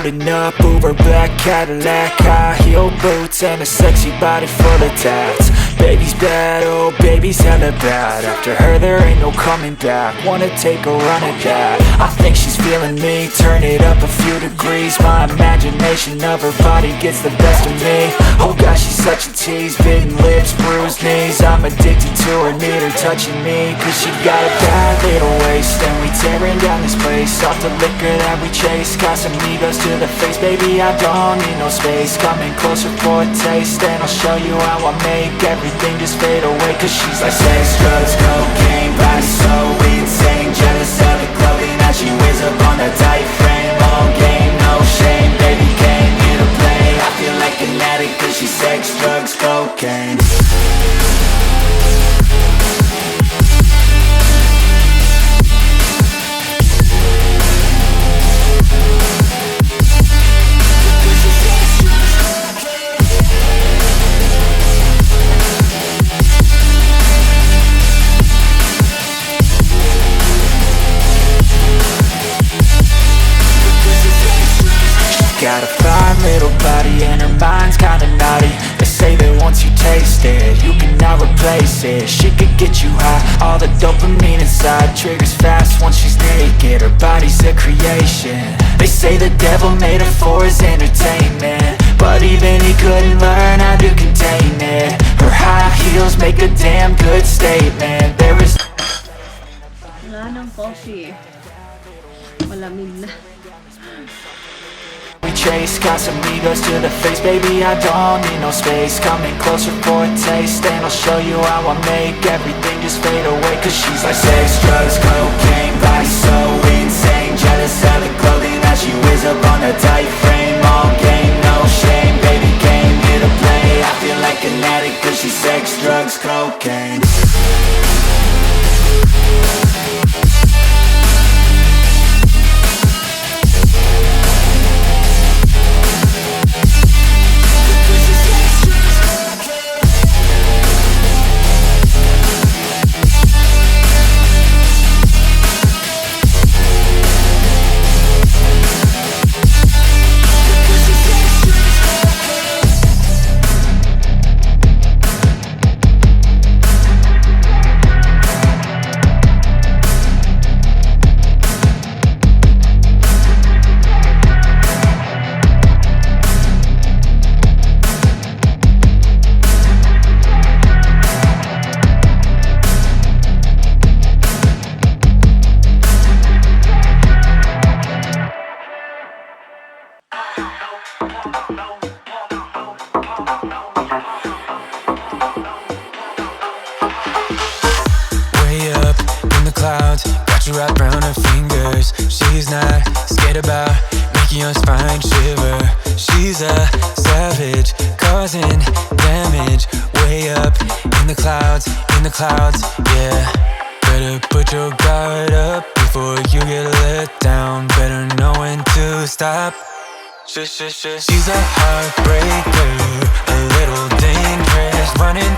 Loading up, Uber black Cadillac, high heel boots and a sexy body full of tats. Baby's bad, oh baby's hella bad. After her there ain't no coming back. Wanna take a run at that. I think she's feeling me, turn it up a few degrees. My imagination of her body gets the best of me. Oh gosh, she's such a tease, bitten lips, bruised knees. I'm addicted to her, need her touching me, cause she got a bad little waist. And we tearing down this place, off the liquor that we chase. Casamigos to the face, baby I don't need no space. Coming closer for a taste, and I'll show you how I make everything just fade away. Cause she's like sex, drugs, cocaine, body so insane. Jealous of the clothing that she wears up on a tight frame. All game, no shame, baby came here to play. I feel like an addict cause she's sex, drugs, cocaine. Got a fine little body and her mind's kinda naughty. They say that once you taste it, you cannot replace it. She could get you high, all the dopamine inside triggers fast once she's naked. Her body's a creation. They say the devil made her for his entertainment, but even he couldn't learn how to contain it. Her high heels make a damn good statement. There is Wala ng coffee. Malamig na. we chase. Casamigos to the face, baby I don't need no space. Coming closer for a taste, and I'll show you how I make everything just fade away. Cause she's like sex, drugs, cocaine, body so insane. Jealous of the clothing that she wears up on a tight frame. All game, no shame, baby came here to play. I feel like an addict cause she's sex, drugs, cocaine. Way up in the clouds, got you wrapped around her fingers. She's not scared about making your spine shiver. She's a savage, causing damage. Way up in the clouds, yeah. Better put your guard up before you get let down. Better know when to stop. She's a heartbreaker, a little dangerous, running